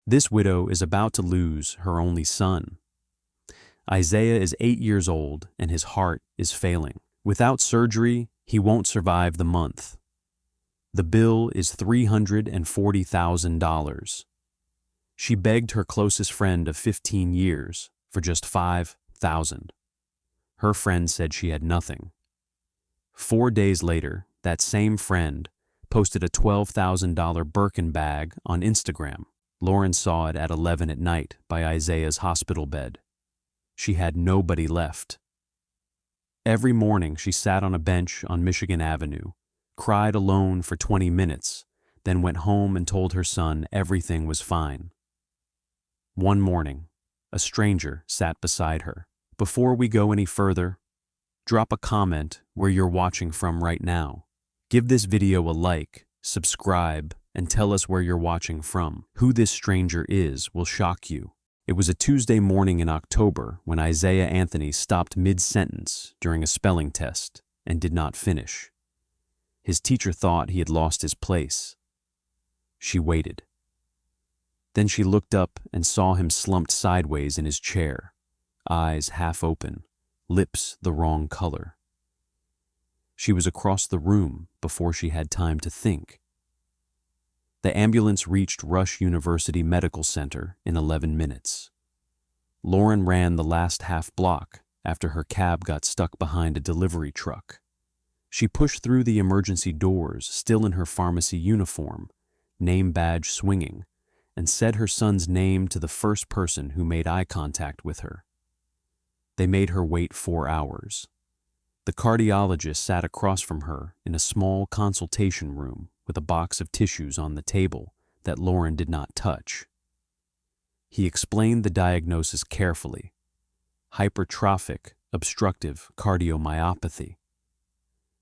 This widow is about to lose her only son. Isaiah is 8 years old and his heart is failing. Without surgery, he won't survive the month. The bill is $340,000. She begged her closest friend of 15 years for just $5,000. Her friend said she had nothing. 4 days later, that same friend posted a $12,000 Birkin bag on Instagram. Lauren saw it at 11 at night by Isaiah's hospital bed. She had nobody left. Every morning she sat on a bench on Michigan Avenue, cried alone for 20 minutes, then went home and told her son everything was fine. One morning, a stranger sat beside her. Before we go any further, drop a comment where you're watching from right now. Give this video a like, subscribe, and tell us where you're watching from. Who this stranger is will shock you. It was a Tuesday morning in October when Isaiah Anthony stopped mid-sentence during a spelling test and did not finish. His teacher thought he had lost his place. She waited. Then she looked up and saw him slumped sideways in his chair, eyes half open, lips the wrong color. She was across the room before she had time to think. The ambulance reached Rush University Medical Center in 11 minutes. Lauren ran the last half block after her cab got stuck behind a delivery truck. She pushed through the emergency doors, still in her pharmacy uniform, name badge swinging, and said her son's name to the first person who made eye contact with her. They made her wait 4 hours. The cardiologist sat across from her in a small consultation room with a box of tissues on the table that Lauren did not touch. He explained the diagnosis carefully: hypertrophic obstructive cardiomyopathy.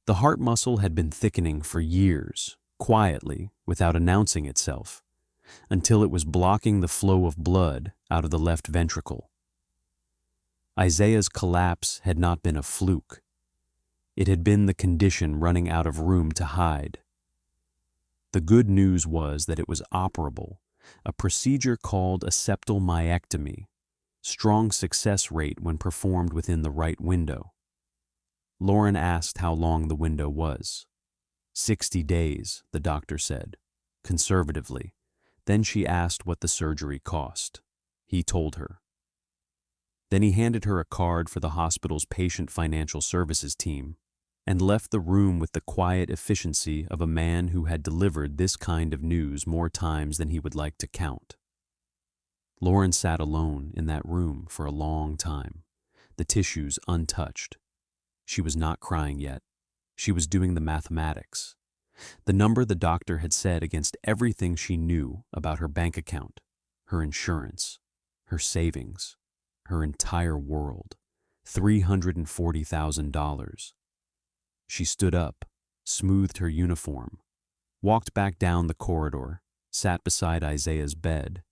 The heart muscle had been thickening for years, quietly, without announcing itself, until it was blocking the flow of blood out of the left ventricle. Isaiah's collapse had not been a fluke. It had been the condition running out of room to hide. The good news was that it was operable, a procedure called a septal myectomy, strong success rate when performed within the right window. Lauren asked how long the window was. 60 days, the doctor said, conservatively. Then she asked what the surgery cost. He told her. Then he handed her a card for the hospital's patient financial services team and left the room with the quiet efficiency of a man who had delivered this kind of news more times than he would like to count. Lauren sat alone in that room for a long time, the tissues untouched. She was not crying yet. She was doing the mathematics. The number the doctor had said against everything she knew about her bank account, her insurance, her savings, her entire world, $340,000. She stood up, smoothed her uniform, walked back down the corridor, sat beside Isaiah's bed,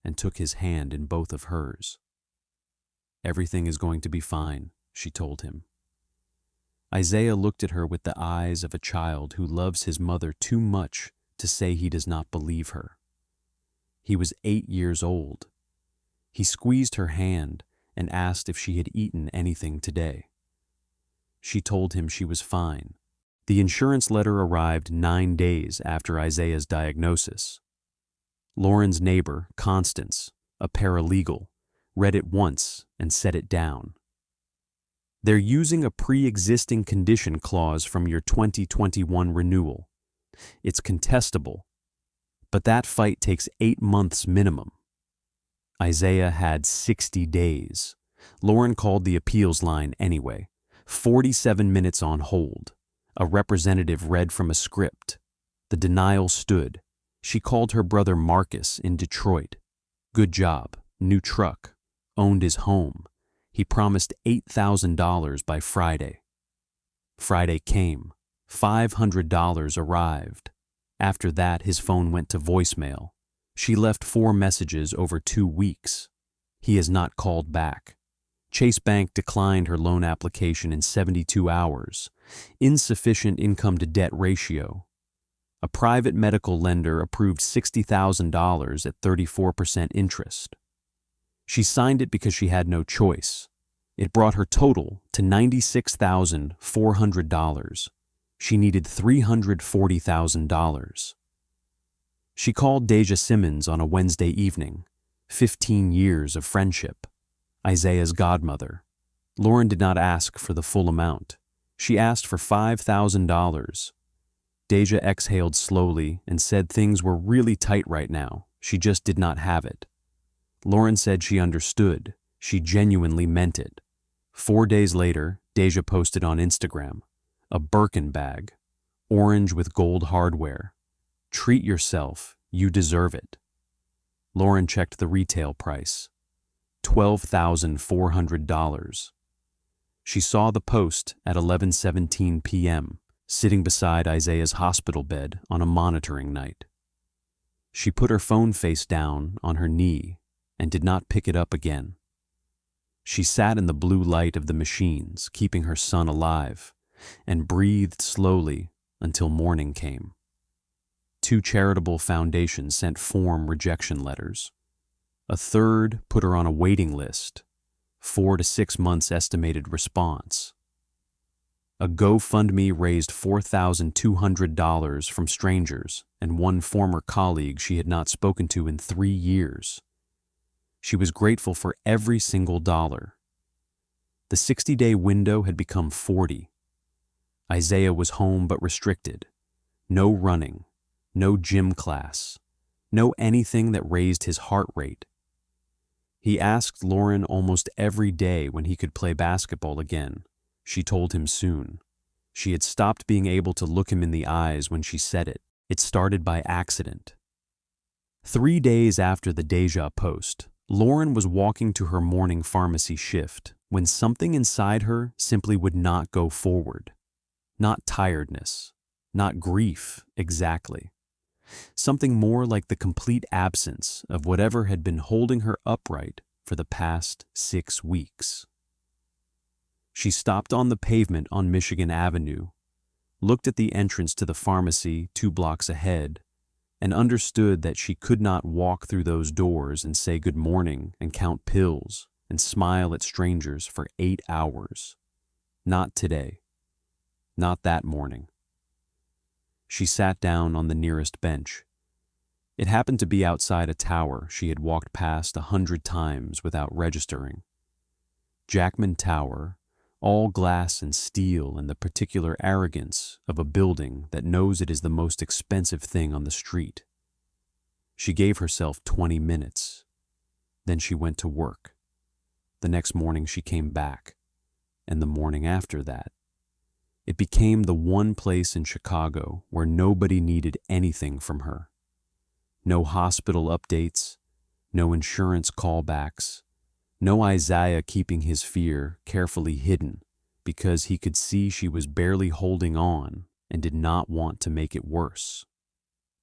and took his hand in both of hers. "Everything is going to be fine," she told him. Isaiah looked at her with the eyes of a child who loves his mother too much to say he does not believe her. He was 8 years old. He squeezed her hand and asked if she had eaten anything today. She told him she was fine. The insurance letter arrived 9 days after Isaiah's diagnosis. Lauren's neighbor, Constance, a paralegal, read it once and set it down. "They're using a pre-existing condition clause from your 2021 renewal. It's contestable, but that fight takes 8 months minimum." Isaiah had 60 days. Lauren called the appeals line anyway. 47 minutes on hold. A representative read from a script. The denial stood. She called her brother Marcus in Detroit. Good job, new truck, owned his home. He promised $8,000 by Friday. Friday came. $500 arrived. After that, his phone went to voicemail. She left 4 messages over 2 weeks. He has not called back. Chase Bank declined her loan application in 72 hours. Insufficient income-to-debt ratio. A private medical lender approved $60,000 at 34% interest. She signed it because she had no choice. It brought her total to $96,400. She needed $340,000. She called Deja Simmons on a Wednesday evening, 15 years of friendship, Isaiah's godmother. Lauren did not ask for the full amount. She asked for $5,000. Deja exhaled slowly and said things were really tight right now. She just did not have it. Lauren said she understood. She genuinely meant it. 4 days later, Deja posted on Instagram, a Birkin bag, orange with gold hardware. Treat yourself, you deserve it. Lauren checked the retail price, $12,400. She saw the post at 11:17 p.m., sitting beside Isaiah's hospital bed on a monitoring night. She put her phone face down on her knee and did not pick it up again. She sat in the blue light of the machines, keeping her son alive, and breathed slowly until morning came. 2 charitable foundations sent form rejection letters. A third put her on a waiting list, 4 to 6 months estimated response. A GoFundMe raised $4,200 from strangers and one former colleague she had not spoken to in 3 years. She was grateful for every single dollar. The 60-day window had become 40. Isaiah was home but restricted. No running, no gym class, no anything that raised his heart rate. He asked Lauren almost every day when he could play basketball again. She told him soon. She had stopped being able to look him in the eyes when she said it. It started by accident. 3 days after the Deja post, Lauren was walking to her morning pharmacy shift when something inside her simply would not go forward. Not tiredness, not grief exactly. Something more like the complete absence of whatever had been holding her upright for the past 6 weeks. She stopped on the pavement on Michigan Avenue, looked at the entrance to the pharmacy 2 blocks ahead, and understood that she could not walk through those doors and say good morning and count pills and smile at strangers for 8 hours. Not today. Not that morning. She sat down on the nearest bench. It happened to be outside a tower she had walked past 100 times without registering. Jackman Tower, all glass and steel, and the particular arrogance of a building that knows it is the most expensive thing on the street. She gave herself 20 minutes. Then she went to work. The next morning she came back, and the morning after that. It became the one place in Chicago where nobody needed anything from her. No hospital updates, no insurance callbacks, no Isaiah keeping his fear carefully hidden because he could see she was barely holding on and did not want to make it worse.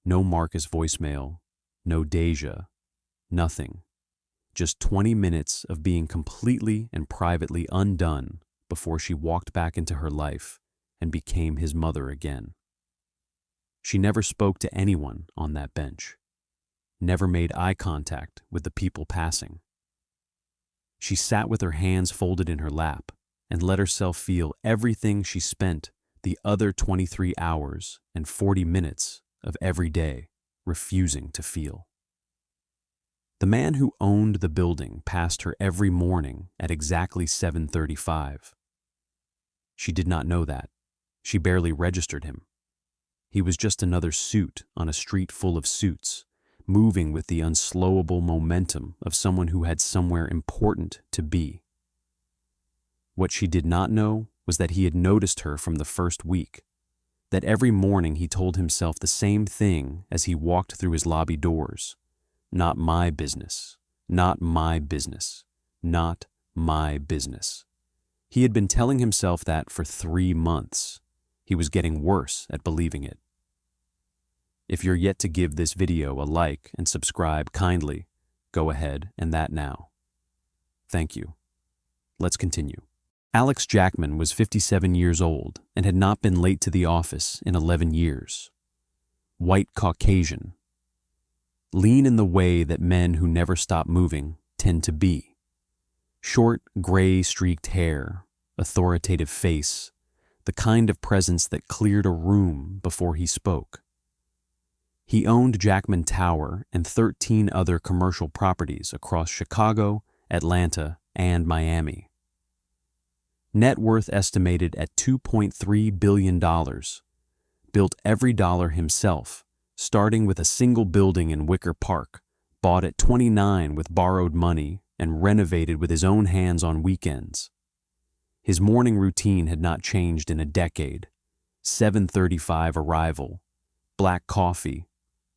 No Marcus voicemail, no Deja, nothing. Just 20 minutes of being completely and privately undone before she walked back into her life and became his mother again. She never spoke to anyone on that bench, never made eye contact with the people passing. She sat with her hands folded in her lap and let herself feel everything she spent the other 23 hours and 40 minutes of every day refusing to feel. The man who owned the building passed her every morning at exactly 7:35. She did not know that. She barely registered him. He was just another suit on a street full of suits, moving with the unslowable momentum of someone who had somewhere important to be. What she did not know was that he had noticed her from the first week, that every morning he told himself the same thing as he walked through his lobby doors. Not my business, not my business, not my business. He had been telling himself that for 3 months. He was getting worse at believing it. If you're yet to give this video a like and subscribe kindly, go ahead and that now. Thank you. Let's continue. Alex Jackman was 57 years old and had not been late to the office in 11 years. white Caucasian, lean in the way that men who never stop moving tend to be. Short, gray-streaked hair, authoritative face, the kind of presence that cleared a room before he spoke. He owned Jackman Tower and 13 other commercial properties across Chicago, Atlanta, and Miami. Net worth estimated at $2.3 billion. Built every dollar himself, starting with a single building in Wicker Park, bought at 29 with borrowed money, and renovated with his own hands on weekends. His morning routine had not changed in a decade. 7:35 arrival, black coffee,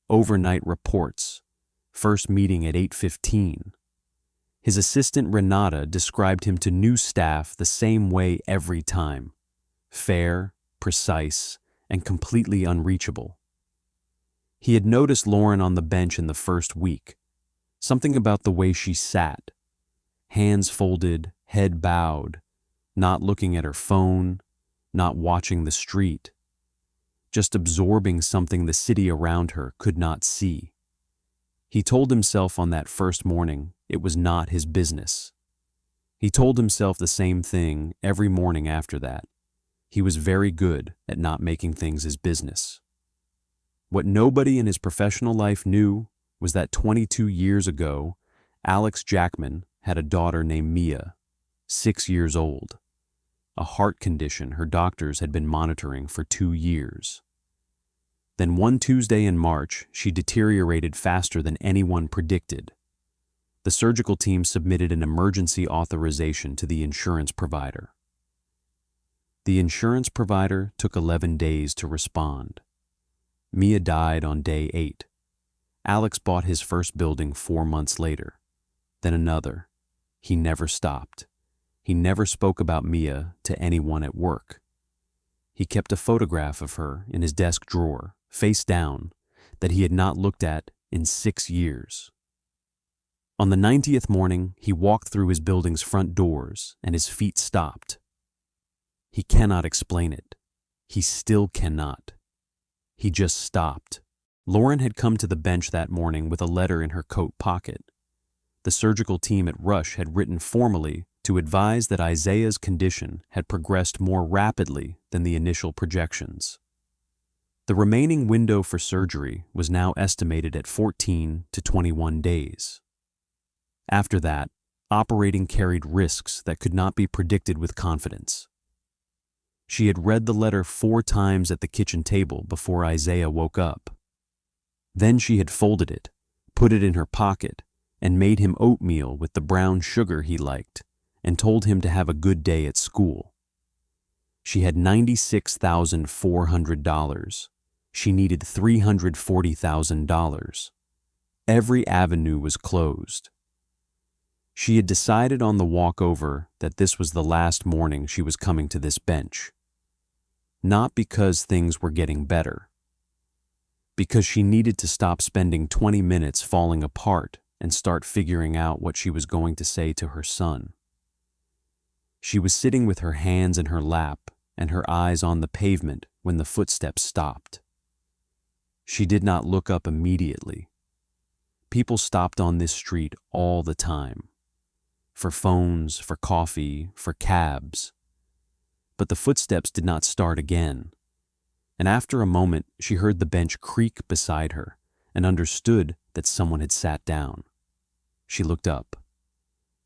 overnight reports, first meeting at 8:15. His assistant Renata described him to new staff the same way every time: fair, precise, and completely unreachable. He had noticed Lauren on the bench in the first week. Something about the way she sat, hands folded, head bowed, not looking at her phone, not watching the street, just absorbing something the city around her could not see. He told himself on that first morning it was not his business. He told himself the same thing every morning after that. He was very good at not making things his business. What nobody in his professional life knew was that 22 years ago, Alex Jackman had a daughter named Mia, 6 years old, a heart condition her doctors had been monitoring for 2 years. Then one Tuesday in March, she deteriorated faster than anyone predicted. The surgical team submitted an emergency authorization to the insurance provider. The insurance provider took 11 days to respond. Mia died on day 8. Alex bought his first building 4 months later, then another. He never stopped. He never spoke about Mia to anyone at work. He kept a photograph of her in his desk drawer, face down, that he had not looked at in 6 years. On the 90th morning, he walked through his building's front doors and his feet stopped. He cannot explain it. He still cannot. He just stopped. Lauren had come to the bench that morning with a letter in her coat pocket. The surgical team at Rush had written formally to advise that Isaiah's condition had progressed more rapidly than the initial projections. The remaining window for surgery was now estimated at 14 to 21 days. After that, operating carried risks that could not be predicted with confidence. She had read the letter 4 times at the kitchen table before Isaiah woke up. Then she had folded it, put it in her pocket, and made him oatmeal with the brown sugar he liked, and told him to have a good day at school. She had $96,400. She needed $340,000. Every avenue was closed. She had decided on the walk over that this was the last morning she was coming to this bench. Not because things were getting better. Because she needed to stop spending 20 minutes falling apart and start figuring out what she was going to say to her son. She was sitting with her hands in her lap and her eyes on the pavement when the footsteps stopped. She did not look up immediately. People stopped on this street all the time. For phones, for coffee, for cabs. But the footsteps did not start again. And after a moment, she heard the bench creak beside her and understood that someone had sat down. She looked up.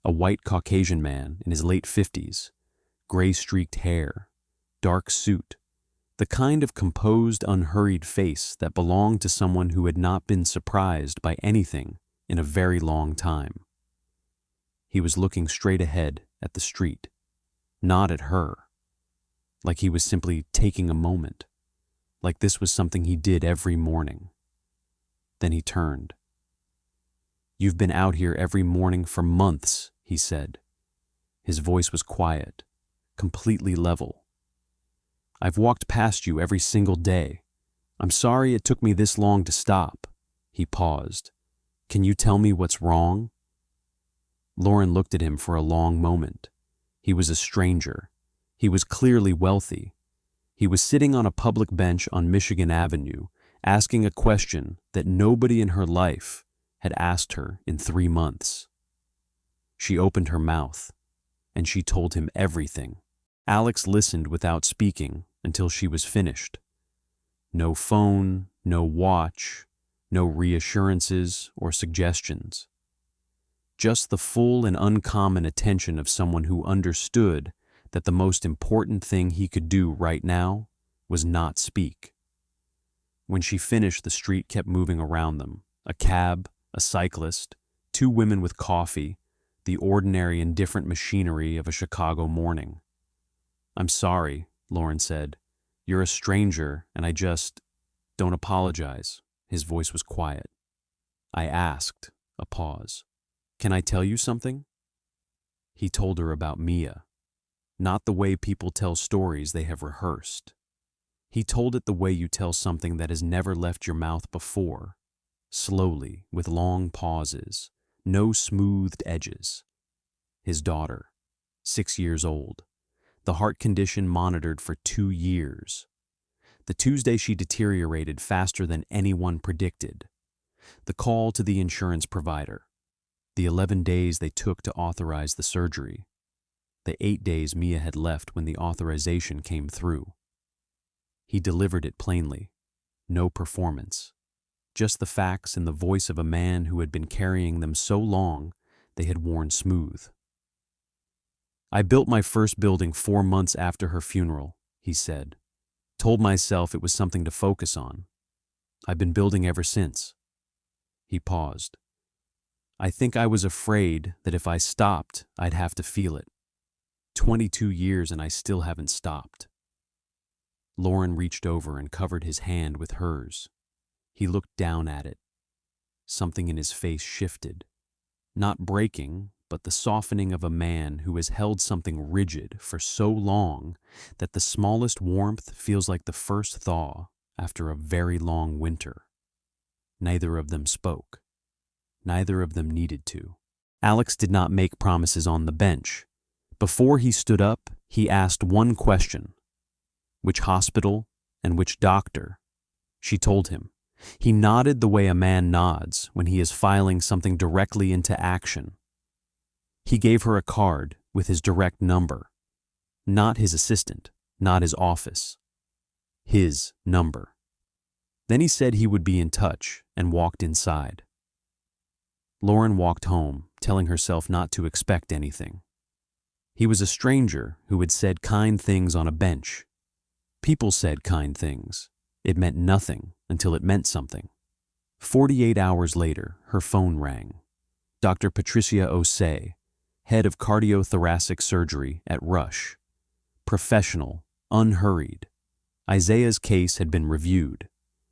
A white Caucasian man in his late 50s, gray-streaked hair, dark suit, the kind of composed, unhurried face that belonged to someone who had not been surprised by anything in a very long time. He was looking straight ahead at the street, not at her, like he was simply taking a moment, like this was something he did every morning. Then he turned. "You've been out here every morning for months," he said. His voice was quiet, completely level. "I've walked past you every single day. I'm sorry it took me this long to stop." He paused. "Can you tell me what's wrong?" Lauren looked at him for a long moment. He was a stranger. He was clearly wealthy. He was sitting on a public bench on Michigan Avenue, asking a question that nobody in her life had asked her in 3 months. She opened her mouth, and she told him everything. Alex listened without speaking until she was finished. No phone, no watch, no reassurances or suggestions. Just the full and uncommon attention of someone who understood that the most important thing he could do right now was not speak. When she finished, the street kept moving around them. A cab, a cyclist, 2 women with coffee, the ordinary indifferent machinery of a Chicago morning. "I'm sorry," Lauren said. "You're a stranger, and I just don't apologize." His voice was quiet. "I asked," a pause. "Can I tell you something?" He told her about Mia. Not the way people tell stories they have rehearsed. He told it the way you tell something that has never left your mouth before, slowly, with long pauses, no smoothed edges. His daughter, 6 years old, the heart condition monitored for 2 years. The Tuesday she deteriorated faster than anyone predicted. The call to the insurance provider. The 11 days they took to authorize the surgery. The 8 days Mia had left when the authorization came through. He delivered it plainly. No performance. Just the facts in the voice of a man who had been carrying them so long they had worn smooth. "I built my first building 4 months after her funeral," he said. "Told myself it was something to focus on. I've been building ever since." He paused. "I think I was afraid that if I stopped, I'd have to feel it. 22 years and I still haven't stopped." Lauren reached over and covered his hand with hers. He looked down at it. Something in his face shifted. Not breaking, but the softening of a man who has held something rigid for so long that the smallest warmth feels like the first thaw after a very long winter. Neither of them spoke. Neither of them needed to. Alex did not make promises on the bench. Before he stood up, he asked one question. Which hospital and which doctor? She told him. He nodded the way a man nods when he is filing something directly into action. He gave her a card with his direct number. Not his assistant, not his office. His number. Then he said he would be in touch and walked inside. Lauren walked home, telling herself not to expect anything. He was a stranger who had said kind things on a bench. People said kind things. It meant nothing until it meant something. 48 hours later, her phone rang. Dr. Patricia Osei, head of cardiothoracic surgery at Rush. Professional, unhurried. Isaiah's case had been reviewed.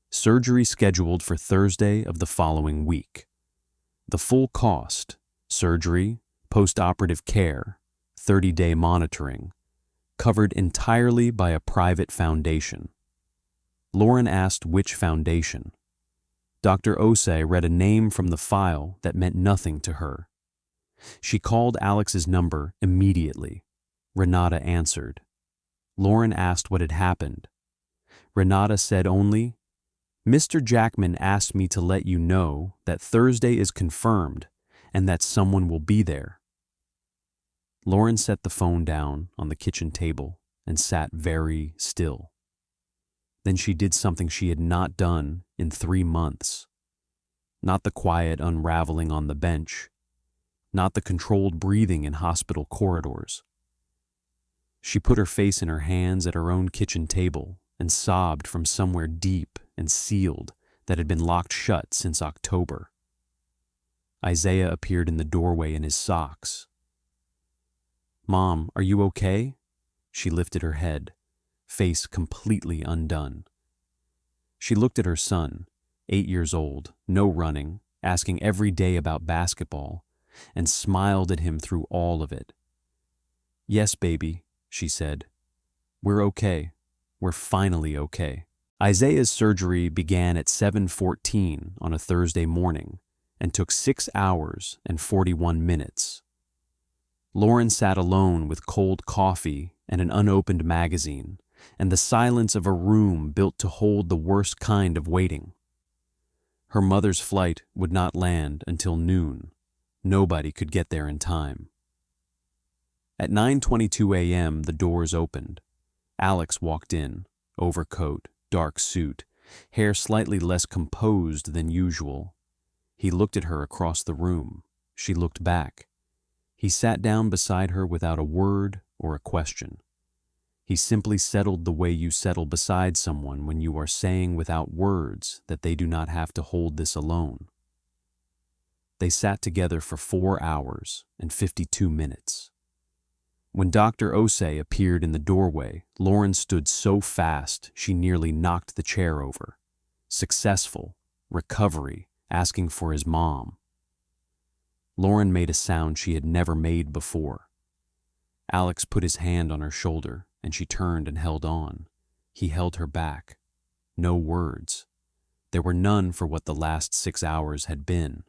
Surgery scheduled for Thursday of the following week. The full cost, surgery, post-operative care, 30-day monitoring, covered entirely by a private foundation. Lauren asked which foundation. Dr. Osei read a name from the file that meant nothing to her. She called Alex's number immediately. Renata answered. Lauren asked what had happened. Renata said only, "Mr. Jackman asked me to let you know that Thursday is confirmed and that someone will be there." Lauren set the phone down on the kitchen table and sat very still. Then she did something she had not done in 3 months. Not the quiet unraveling on the bench. Not the controlled breathing in hospital corridors. She put her face in her hands at her own kitchen table and sobbed from somewhere deep and sealed that had been locked shut since October. Isaiah appeared in the doorway in his socks. "Mom, are you okay?" She lifted her head, face completely undone. She looked at her son, 8 years old, no running, asking every day about basketball, and smiled at him through all of it. "Yes, baby," she said. "We're okay. We're finally okay." Isaiah's surgery began at 7:14 on a Thursday morning and took 6 hours and 41 minutes. Lauren sat alone with cold coffee and an unopened magazine, and the silence of a room built to hold the worst kind of waiting. Her mother's flight would not land until noon. Nobody could get there in time. At 9:22 a.m., the doors opened. Alex walked in, overcoat, dark suit, hair slightly less composed than usual. He looked at her across the room. She looked back. He sat down beside her without a word or a question. He simply settled the way you settle beside someone when you are saying without words that they do not have to hold this alone. They sat together for 4 hours and 52 minutes. When Dr. Osei appeared in the doorway, Lauren stood so fast she nearly knocked the chair over. Successful, recovery, asking for his mom. Lauren made a sound she had never made before. Alex put his hand on her shoulder, and she turned and held on. He held her back. No words. There were none for what the last 6 hours had been.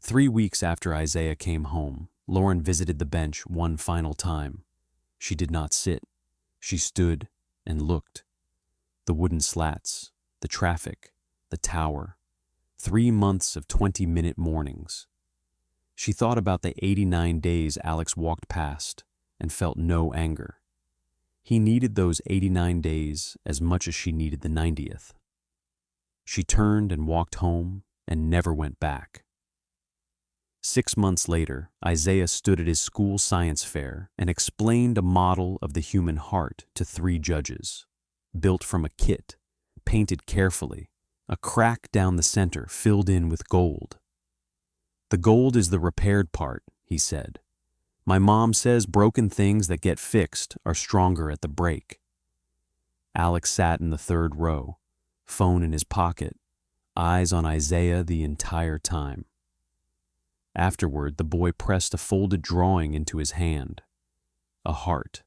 3 weeks after Isaiah came home, Lauren visited the bench one final time. She did not sit. She stood and looked. The wooden slats, the traffic, the tower. 3 months of 20-minute mornings. She thought about the 89 days Alex walked past and felt no anger. He needed those 89 days as much as she needed the 90th. She turned and walked home and never went back. 6 months later, Isaiah stood at his school science fair and explained a model of the human heart to 3 judges. Built from a kit, painted carefully, a crack down the center filled in with gold. "The gold is the repaired part," he said. "My mom says broken things that get fixed are stronger at the break." Alex sat in the 3rd row, phone in his pocket, eyes on Isaiah the entire time. Afterward, the boy pressed a folded drawing into his hand. A heart,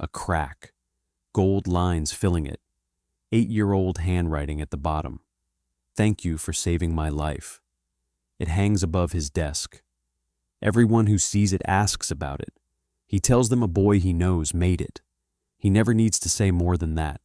a crack, gold lines filling it, 8-year-old handwriting at the bottom. "Thank you for saving my life." It hangs above his desk. Everyone who sees it asks about it. He tells them a boy he knows made it. He never needs to say more than that.